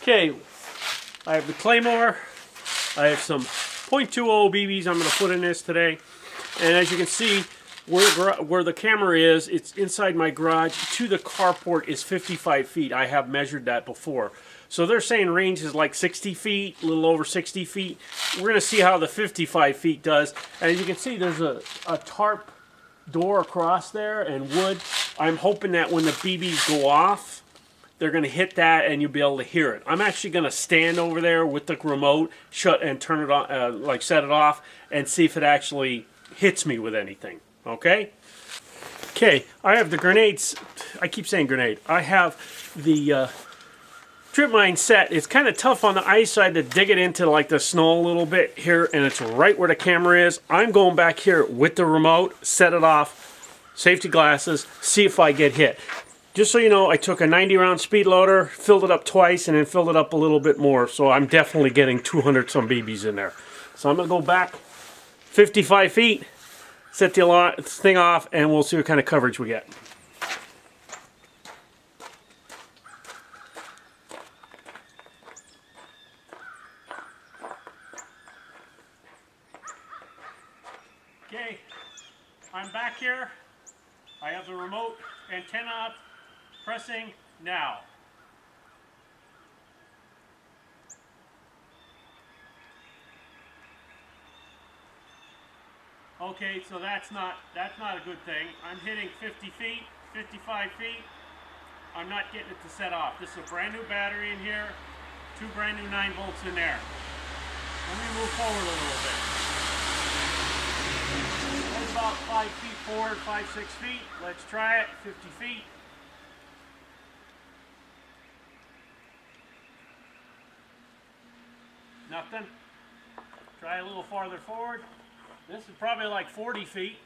Okay, I have the Claymore. I have some .20 BBs I'm going to put in this today. And as you can see, where the camera is, it's inside my garage. To the carport is 55 feet. I have measured that before. So they're saying range is like 60 feet, a little over 60 feet. We're going to see how the 55 feet does. And as you can see, there's a tarp door across there and wood. I'm hoping that when the BBs go off, they're going to hit that and you'll be able to hear it. I'm actually going to stand over there with the remote, shut and turn it on, like set it off, and see if it actually hits me with anything. Okay? Okay, I have the grenades. I keep saying grenade. I have the trip mine set. It's kind of tough on the ice side to dig it into like the snow a little bit here, and it's right where the camera is. I'm going back here with the remote, set it off, safety glasses, see if I get hit. Just so you know, I took a 90-round speed loader, filled it up twice, and then filled it up a little bit more. So I'm definitely getting 200 some BBs in there. So I'm going to go back 55 feet, set the thing off, and we'll see what kind of coverage we get. Okay, I'm back here. I have the remote antenna up. Pressing now. Okay, so that's not a good thing. I'm hitting 50 feet, 55 feet. I'm not getting it to set off. This is a brand new battery in here, two brand new 9 volts in there. Let me move forward a little bit. That's about 5 feet forward, 5, 6 feet. Let's try it, 50 feet. Nothing. Try a little farther forward. This is probably like 40 feet.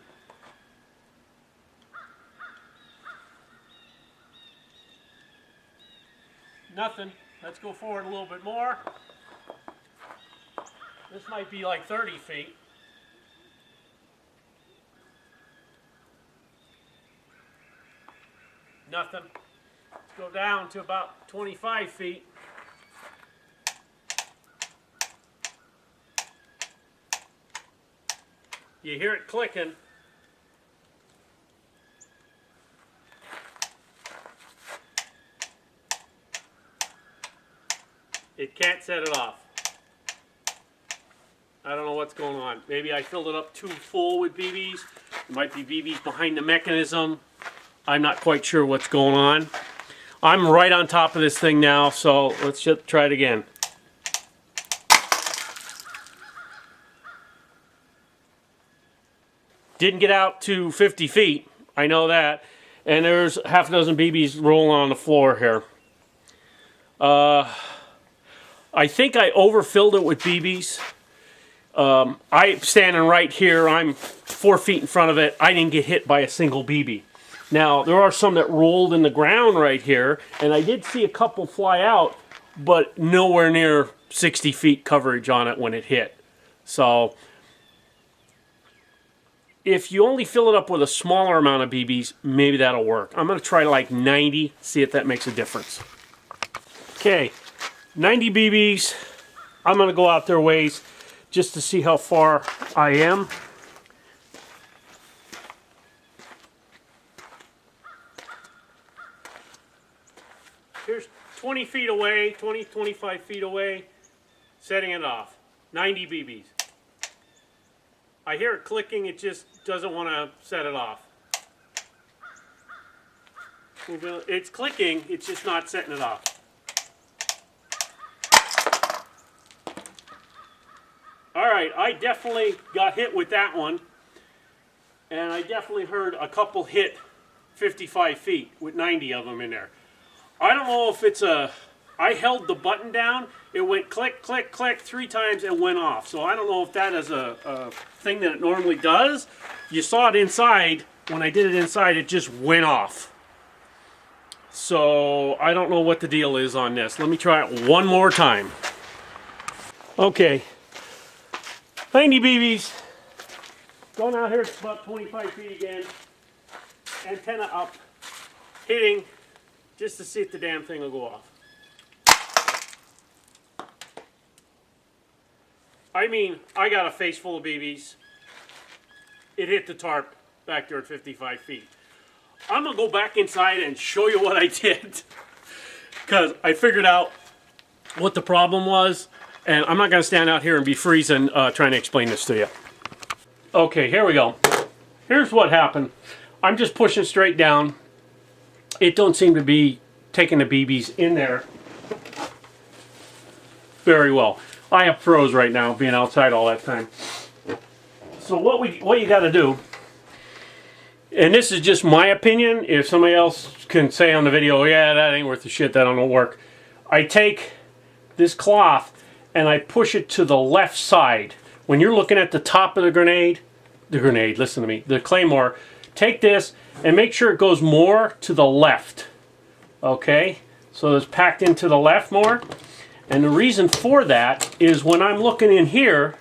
Nothing. Let's go forward a little bit more. This might be like 30 feet. Nothing. Let's go down to about 25 feet. You hear it clicking. It can't set it off. I don't know what's going on. Maybe I filled it up too full with BBs. There might be BBs behind the mechanism. I'm not quite sure what's going on. I'm right on top of this thing now, so let's just try it again. Didn't get out to 50 feet, I know that. And there's half a dozen BBs rolling on the floor here. I think I overfilled it with BBs. I'm standing right here. I'm 4 feet in front of it. I didn't get hit by a single BB. Now, there are some that rolled in the ground right here, and I did see a couple fly out, but nowhere near 60 feet coverage on it when it hit. So if you only fill it up with a smaller amount of BBs, maybe that'll work. I'm going to try like 90, see if that makes a difference. Okay, 90 BBs. I'm going to go out their ways just to see how far I am. Here's 20 feet away, 20, 25 feet away, setting it off. 90 BBs. I hear it clicking, it just doesn't want to set it off. It's clicking, it's just not setting it off. Alright, I definitely got hit with that one. And I definitely heard a couple hit 55 feet with 90 of them in there. I don't know if it's a... I held the button down, it went click, click, click 3 times and went off. So I don't know if that is a thing that it normally does. You saw it inside. When I did it inside, it just went off. So I don't know what the deal is on this. Let me try it one more time. Okay. 90 BBs. Going out here, it's about 25 feet again. Antenna up. Hitting just to see if the damn thing will go off. I mean, I got a face full of BBs. It hit the tarp back there at 55 feet. I'm going to go back inside and show you what I did. Because I figured out what the problem was. And I'm not going to stand out here and be freezing trying to explain this to you. Okay, here we go. Here's what happened. I'm just pushing straight down. It don't seem to be taking the BBs in there very well. I have froze right now, being outside all that time. So what you got to do, and this is just my opinion. If somebody else can say on the video, yeah, that ain't worth the shit, that don't work. I take this cloth and I push it to the left side. When you're looking at the top of the grenade, listen to me, the Claymore, take this and make sure it goes more to the left. Okay? So it's packed into the left more. And the reason for that is when I'm looking in here,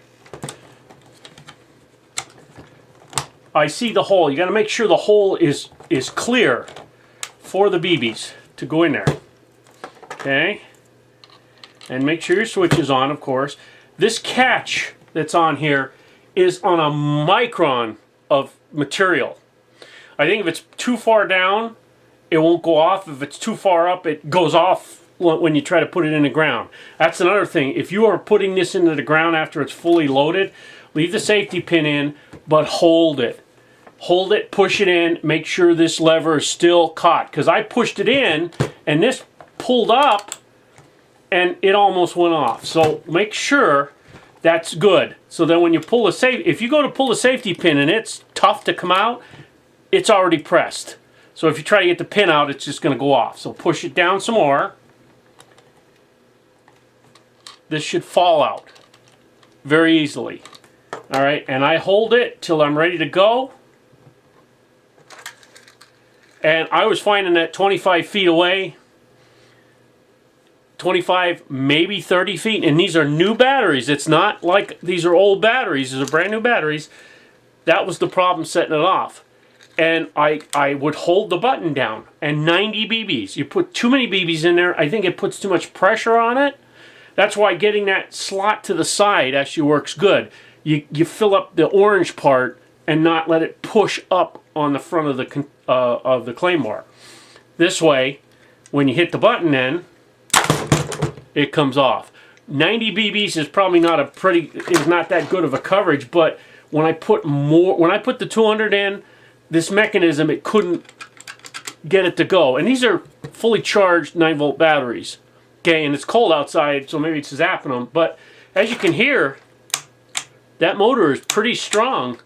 I see the hole. You got to make sure the hole is clear for the BBs to go in there. Okay? And make sure your switch is on, of course. This catch that's on here is on a micron of material. I think if it's too far down, it won't go off. If it's too far up, it goes off when you try to put it in the ground. That's another thing. If you are putting this into the ground after it's fully loaded, leave the safety pin in, but hold it. Hold it, push it in, make sure this lever is still caught. Because I pushed it in, and this pulled up, and it almost went off. So make sure that's good. So then when you pull the safety, if you go to pull the safety pin and it's tough to come out, it's already pressed. So if you try to get the pin out, it's just going to go off. So push it down some more. This should fall out very easily. All right, and I hold it till I'm ready to go. And I was finding that 25 feet away, 25, maybe 30 feet, and these are new batteries. It's not like these are old batteries. These are brand new batteries. That was the problem setting it off. And I would hold the button down, and 90 BBs. You put too many BBs in there, I think it puts too much pressure on it. That's why getting that slot to the side actually works good. You fill up the orange part and not let it push up on the front of the Claymore. This way, when you hit the button in, it comes off. 90 BBs is probably not that good of a coverage, but when I put the 200 in, this mechanism, it couldn't get it to go. And these are fully charged 9-volt batteries. Okay, and it's cold outside, so maybe it's zapping them. But as you can hear, that motor is pretty strong.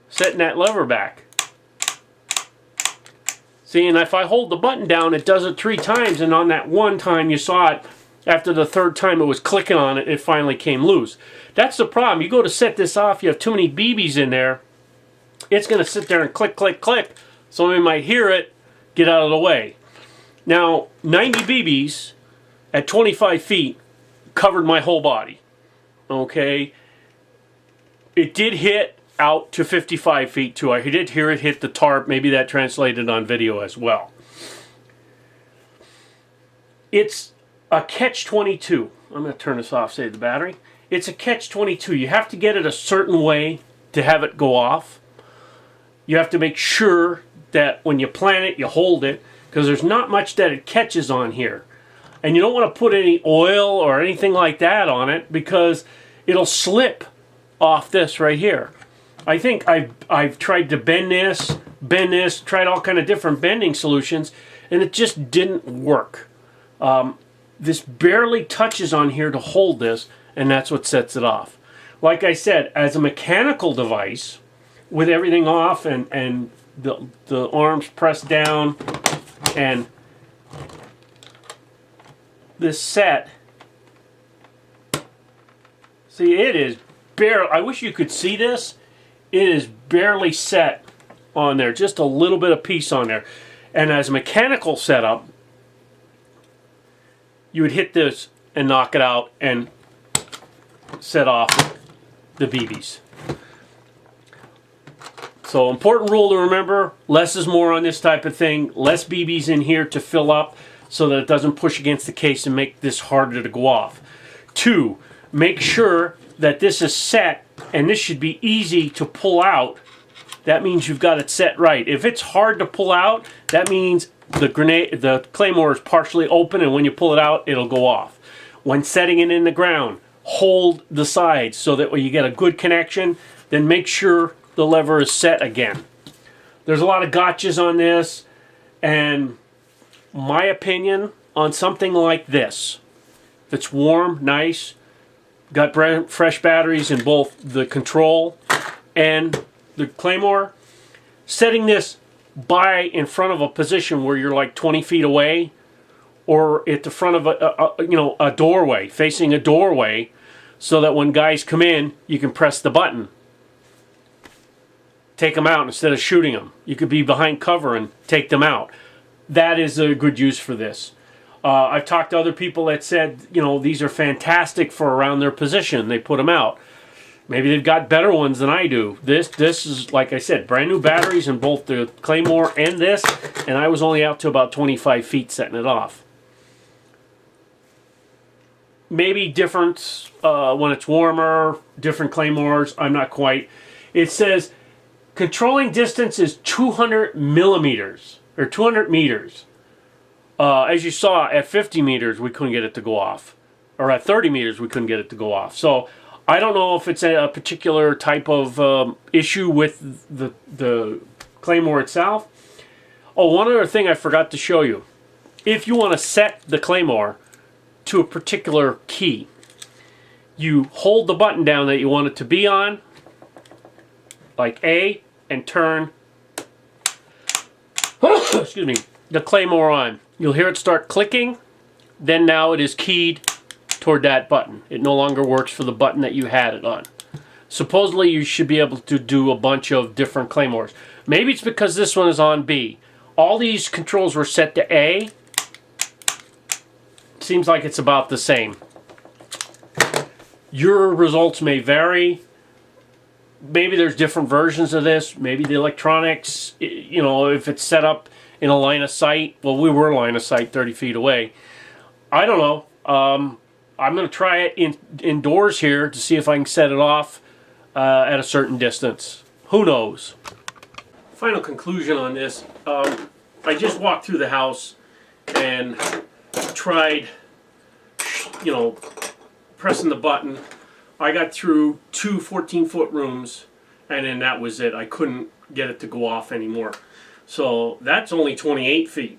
Setting that lever back. See, and if I hold the button down, it does it 3 times, and on that one time you saw it, after the 3rd time it was clicking on it, it finally came loose. That's the problem. You go to set this off, you have too many BBs in there, it's going to sit there and click, click, click. Somebody might hear it, get out of the way. Now, 90 BBs at 25 feet covered my whole body. Okay? It did hit out to 55 feet too. I did hear it hit the tarp. Maybe that translated on video as well. It's a catch-22. I'm going to turn this off, save the battery. It's a catch-22. You have to get it a certain way to have it go off. You have to make sure that when you plant it, you hold it, because there's not much that it catches on here. And you don't want to put any oil or anything like that on it, because it'll slip off this right here. I think I've tried to bend this, tried all kind of different bending solutions, and it just didn't work. This barely touches on here to hold this, and that's what sets it off. Like I said, as a mechanical device, with everything off and the arms pressed down, and this set, see, it is barely, I wish you could see this, it is barely set on there, just a little bit of piece on there. And as a mechanical setup, you would hit this and knock it out and set off the BBs. So, important rule to remember, less is more on this type of thing. Less BBs in here to fill up. so that it doesn't push against the case and make this harder to go off. 2, make sure that this is set, and this should be easy to pull out. That means you've got it set right. If it's hard to pull out, that means the Claymore is partially open, and when you pull it out, it'll go off. When setting it in the ground, hold the sides so that when you get a good connection, then make sure the lever is set again. There's a lot of gotchas on this, and my opinion on something like this, if it's warm, nice, got fresh batteries in both the control and the Claymore, setting this in front of a position where you're like 20 feet away, or at the front of a doorway, facing a doorway, so that when guys come in, you can press the button. Take them out instead of shooting them. You could be behind cover and take them out. That is a good use for this. I've talked to other people that said, these are fantastic for around their position. They put them out. Maybe they've got better ones than I do. This is, like I said, brand new batteries in both the Claymore and this, and I was only out to about 25 feet setting it off. Maybe different when it's warmer, different Claymores, I'm not quite. It says controlling distance is 200 millimeters, or 200 meters. As you saw, at 50 meters, we couldn't get it to go off. Or at 30 meters, we couldn't get it to go off. So I don't know if it's a particular type of issue with the Claymore itself. Oh, one other thing I forgot to show you. If you want to set the Claymore to a particular key, you hold the button down that you want it to be on, like A, and turn excuse me, the Claymore on. You'll hear it start clicking. Then now it is keyed toward that button. It no longer works for the button that you had it on. Supposedly you should be able to do a bunch of different Claymores. Maybe it's because this one is on B. All these controls were set to A. Seems like it's about the same. Your results may vary. Maybe there's different versions of this. Maybe the electronics, if it's set up in a line of sight. Well, we were line of sight 30 feet away. I don't know. I'm going to try it indoors here to see if I can set it off at a certain distance. Who knows? Final conclusion on this. I just walked through the house and tried, pressing the button. I got through 2 14-foot rooms, and then that was it. I couldn't get it to go off anymore. So that's only 28 feet.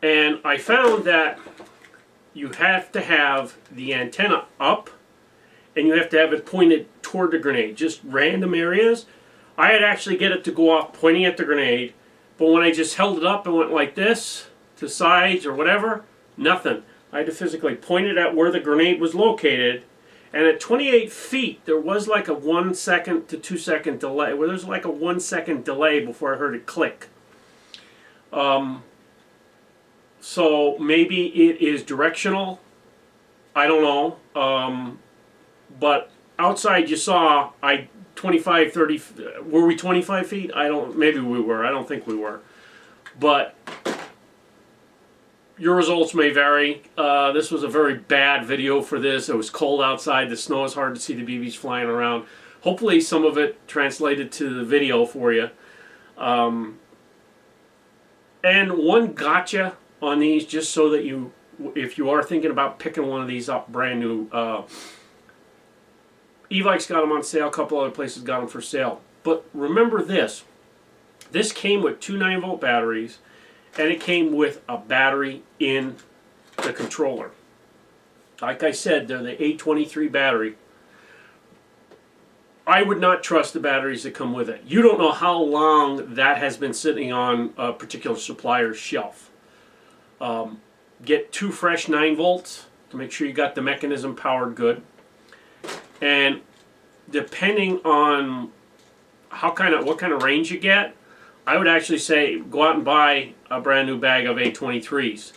And I found that you have to have the antenna up, and you have to have it pointed toward the grenade. Just random areas. I had actually get it to go off pointing at the grenade, but when I just held it up and went like this, to sides or whatever, nothing. I had to physically point it at where the grenade was located, and at 28 feet, there was like a 1 second to 2 second delay, where there's like a 1 second delay before I heard it click. So maybe it is directional. I don't know. But outside you saw, 25, 30, were we 25 feet? Maybe we were. I don't think we were. But your results may vary. This was a very bad video for this. It was cold outside. The snow is hard to see the BBs flying around. Hopefully some of it translated to the video for you. And one gotcha on these, just so that if you are thinking about picking one of these up brand new, Evike's got them on sale. A couple other places got them for sale. But remember this. This came with 2 9-volt batteries, and it came with a battery in the controller. Like I said, they're the A23 battery. I would not trust the batteries that come with it. You don't know how long that has been sitting on a particular supplier's shelf. Get 2 fresh 9 volts to make sure you got the mechanism powered good. And depending on what kind of range you get, I would actually say go out and buy a brand new bag of A23s.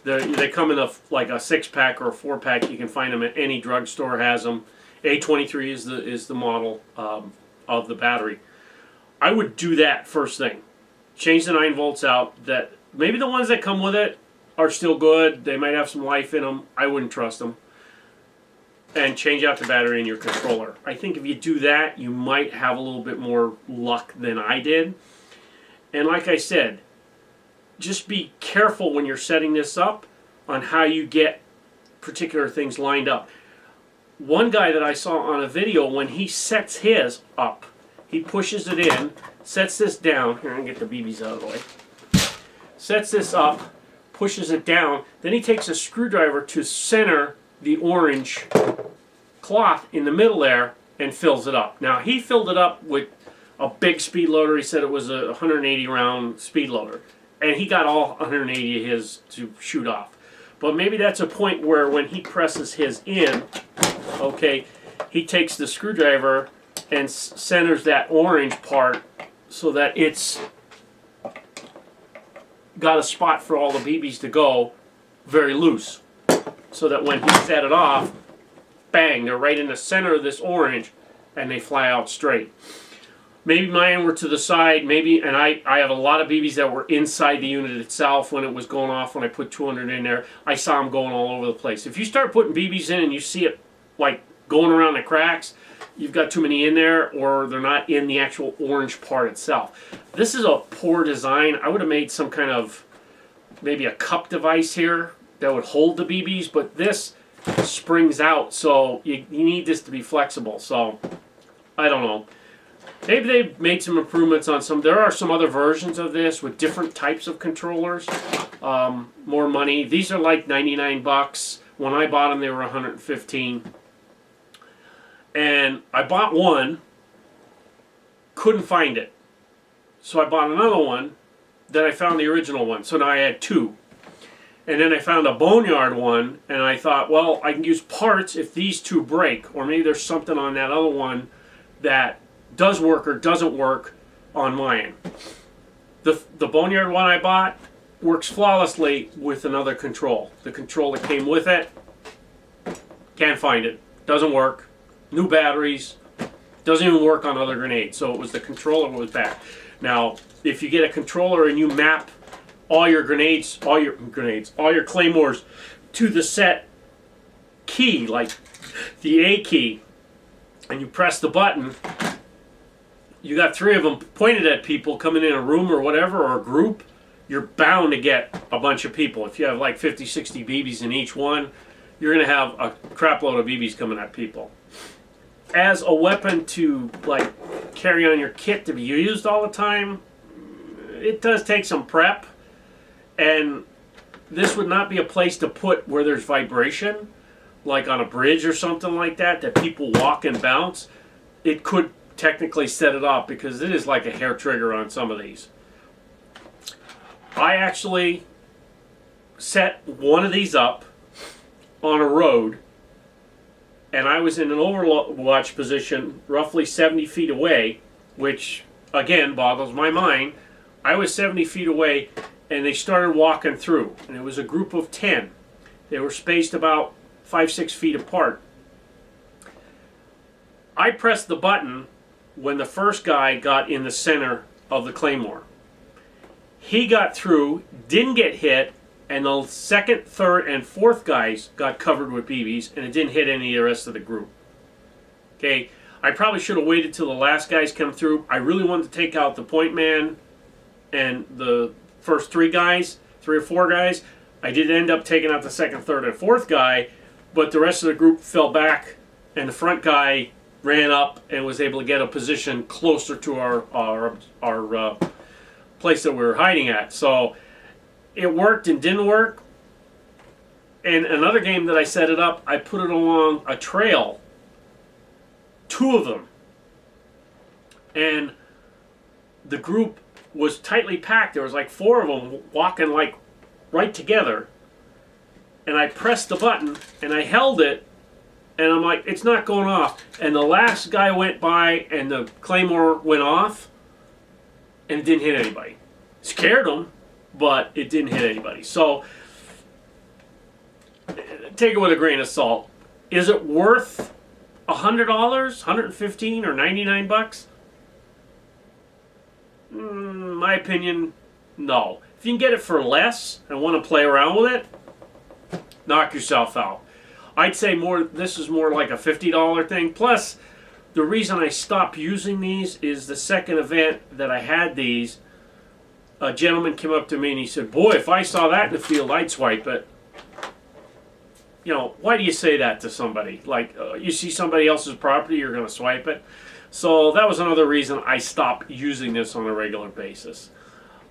They come in like a 6-pack or a 4-pack. You can find them at any drugstore. Has them. A23 is the model of the battery. I would do that first thing. Change the 9 volts out. That Maybe the ones that come with it are still good. They might have some life in them. I wouldn't trust them. And change out the battery in your controller. I think if you do that, you might have a little bit more luck than I did. And like I said, just be careful when you're setting this up on how you get particular things lined up. One guy that I saw on a video, when he sets his up, he pushes it in, sets this down. Here, I'm going to get the BBs out of the way. Sets this up, pushes it down, then he takes a screwdriver to center the orange cloth in the middle there and fills it up. Now, he filled it up with a big speed loader. He said it was a 180 round speed loader, and he got all 180 of his to shoot off. But maybe that's a point where when he presses his in, okay, he takes the screwdriver and centers that orange part so that it's got a spot for all the BBs to go very loose, so that when he set it off, bang, they're right in the center of this orange and they fly out straight. Maybe mine were to the side, maybe, and I have a lot of BBs that were inside the unit itself when it was going off. When I put 200 in there, I saw them going all over the place. If you start putting BBs in and you see it like going around the cracks, you've got too many in there, or they're not in the actual orange part itself. This is a poor design. I would have made some kind of, maybe a cup device here that would hold the BBs, but this springs out, so you need this to be flexible. So, I don't know. Maybe they've made some improvements on some. There are some other versions of this with different types of controllers. More money. These are like 99 bucks. When I bought them, they were 115. And I bought one, couldn't find it. So I bought another one, then I found the original one. So now I had two. And then I found a Boneyard one, and I thought, well, I can use parts if these two break. Or maybe there's something on that other one that does work or doesn't work on mine. The Boneyard one I bought works flawlessly with another control. The control that came with it, can't find it. Doesn't work. New batteries. Doesn't even work on other grenades. So it was the controller that was bad. Now, if you get a controller and you map all your Claymores to the set key, like the A key, and you press the button, you got three of them pointed at people coming in a room or whatever, or a group, you're bound to get a bunch of people. If you have like 50, 60 BBs in each one, you're going to have a crap load of BBs coming at people. As a weapon to like carry on your kit to be used all the time, it does take some prep, and this would not be a place to put where there's vibration, like on a bridge or something like that people walk and bounce. It could technically set it off because it is like a hair trigger on some of these. I actually set one of these up on a road, and I was in an overwatch position roughly 70 feet away, which again boggles my mind. I was 70 feet away and they started walking through, and it was a group of 10. They were spaced about 5-6 feet apart. I pressed the button when the first guy got in the center of the Claymore. He got through, didn't get hit, and the second, third, and fourth guys got covered with BBs, and it didn't hit any of the rest of the group. Okay, I probably should have waited till the last guys come through. I really wanted to take out the point man and the first three or four guys. I did end up taking out the second, third, and fourth guy, but the rest of the group fell back, and the front guy ran up and was able to get a position closer to our place that we were hiding at. So it worked and didn't work. And another game that I set it up, I put it along a trail, two of them, and the group was tightly packed. There was like four of them walking like right together, and I pressed the button and I held it, and I'm like, it's not going off. And the last guy went by and the Claymore went off and it didn't hit anybody. Scared them, but it didn't hit anybody. So take it with a grain of salt. Is it worth $100, $115, or 99 bucks? My opinion, no. If you can get it for less and want to play around with it, knock yourself out. I'd say this is more like a $50 thing. Plus, the reason I stopped using these is the second event that I had these, a gentleman came up to me and he said, boy, if I saw that in the field, I'd swipe it. You know, why do you say that to somebody? Like, you see somebody else's property, you're going to swipe it? So that was another reason I stopped using this on a regular basis.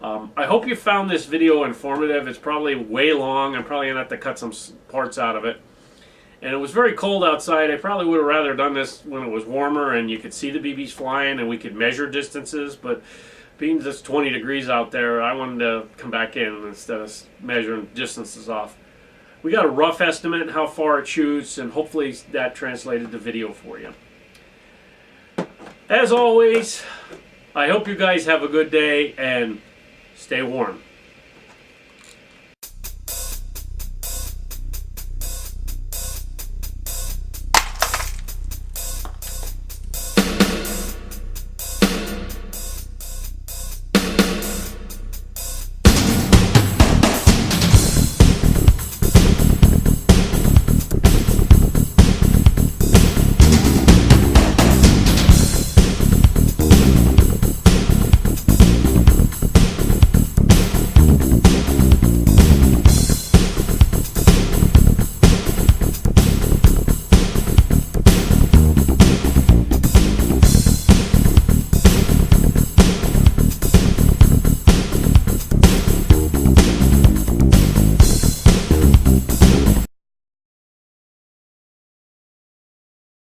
I hope you found this video informative. It's probably way long. I'm probably going to have to cut some parts out of it. And it was very cold outside. I probably would have rather done this when it was warmer and you could see the BBs flying and we could measure distances. But being it's 20 degrees out there, I wanted to come back in instead of measuring distances off. We got a rough estimate how far it shoots, and hopefully that translated the video for you. As always, I hope you guys have a good day and stay warm.